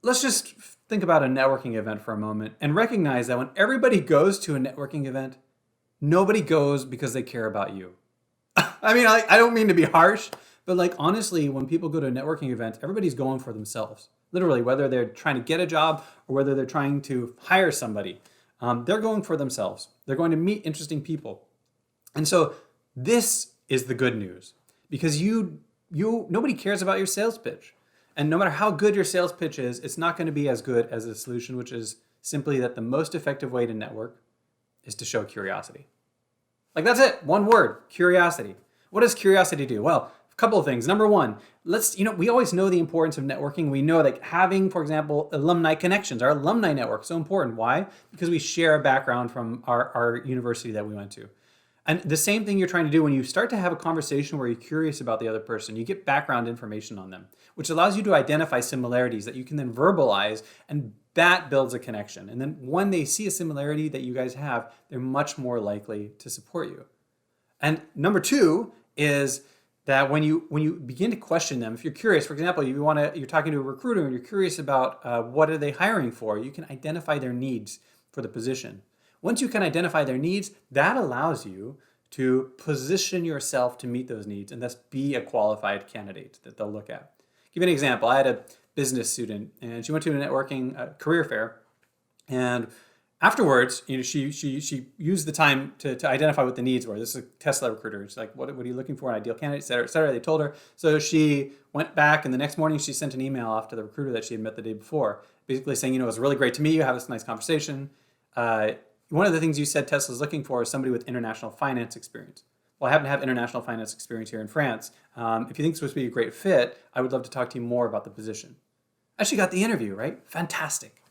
let's just think about a networking event for a moment and recognize that when everybody goes to a networking event, nobody goes because they care about you. I mean, I don't mean to be harsh, but like honestly, when people go to a networking event, everybody's going for themselves. Literally, whether they're trying to get a job or whether they're trying to hire somebody, they're going for themselves. They're going to meet interesting people. And so this is the good news, because nobody cares about your sales pitch. And no matter how good your sales pitch is, it's not going to be as good as a solution, which is simply that the most effective way to network is to show curiosity. Like that's it, one word, curiosity. What does curiosity do? Well, a couple of things. Number one, we always know the importance of networking. We know that having, for example, alumni connections, our alumni network is so important. Why? Because we share a background from our university that we went to. And the same thing you're trying to do when you start to have a conversation where you're curious about the other person, you get background information on them, which allows you to identify similarities that you can then verbalize, and that builds a connection. And then when they see a similarity that you guys have, they're much more likely to support you. And number two is that when you begin to question them, if you're curious, for example, you're talking to a recruiter and you're curious about what are they hiring for, you can identify their needs for the position. Once you can identify their needs, that allows you to position yourself to meet those needs and thus be a qualified candidate that they'll look at. Give you an example. I had a business student and she went to a networking career fair, and afterwards, she used the time to identify what the needs were. This is a Tesla recruiter. It's like, what are you looking for? An ideal candidate, et cetera, et cetera. They told her. So she went back, and the next morning she sent an email off to the recruiter that she had met the day before, basically saying, it was really great to meet you, have this nice conversation. One of the things you said Tesla's looking for is somebody with international finance experience. Well, I happen to have international finance experience here in France. If you think this would be a great fit, I would love to talk to you more about the position. Actually got the interview, right? Fantastic.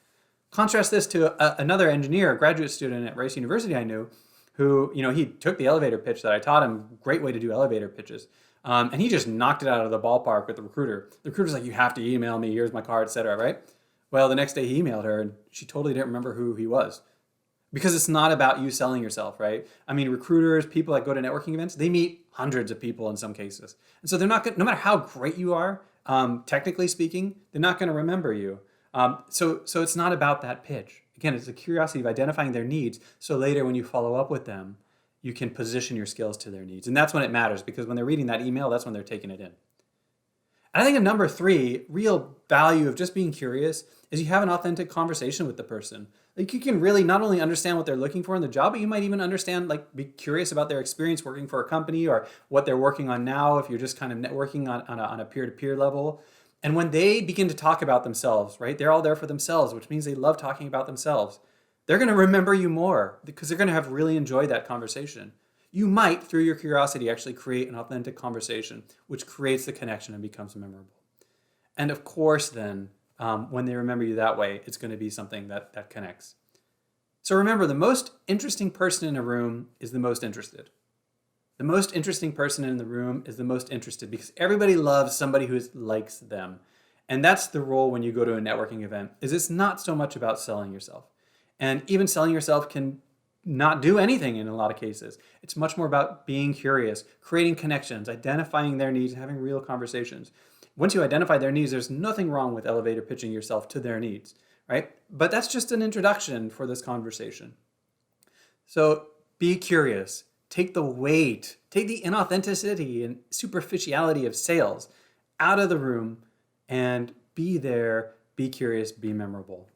Contrast this to another engineer, a graduate student at Rice University I knew, who, he took the elevator pitch that I taught him. Great way to do elevator pitches. And he just knocked it out of the ballpark with the recruiter. The recruiter's like, you have to email me, here's my card, et cetera, right? Well, the next day he emailed her and she totally didn't remember who he was. Because it's not about you selling yourself, right? I mean, recruiters, people that go to networking events, they meet hundreds of people in some cases. And so they're not going, no matter how great you are, technically speaking, they're not going to remember you. So it's not about that pitch. Again, it's the curiosity of identifying their needs. So later when you follow up with them, you can position your skills to their needs. And that's when it matters, because when they're reading that email, that's when they're taking it in. And I think number three, real value of just being curious, is you have an authentic conversation with the person. Like you can really not only understand what they're looking for in the job, but you might even understand, be curious about their experience working for a company or what they're working on now if you're just kind of networking on a peer-to-peer level. And when they begin to talk about themselves, right, they're all there for themselves, which means they love talking about themselves. They're going to remember you more because they're going to have really enjoyed that conversation. You might, through your curiosity, actually create an authentic conversation, which creates the connection and becomes memorable. And of course, then, when they remember you that way, it's going to be something that connects. So remember, the most interesting person in a room is the most interested. The most interesting person in the room is the most interested, because everybody loves somebody who likes them. And that's the role when you go to a networking event, is it's not so much about selling yourself. And even selling yourself can not do anything in a lot of cases. It's much more about being curious, creating connections, identifying their needs, having real conversations. Once you identify their needs, there's nothing wrong with elevator pitching yourself to their needs, right? But that's just an introduction for this conversation. So be curious, take the weight, take the inauthenticity and superficiality of sales out of the room, and be there, be curious, be memorable.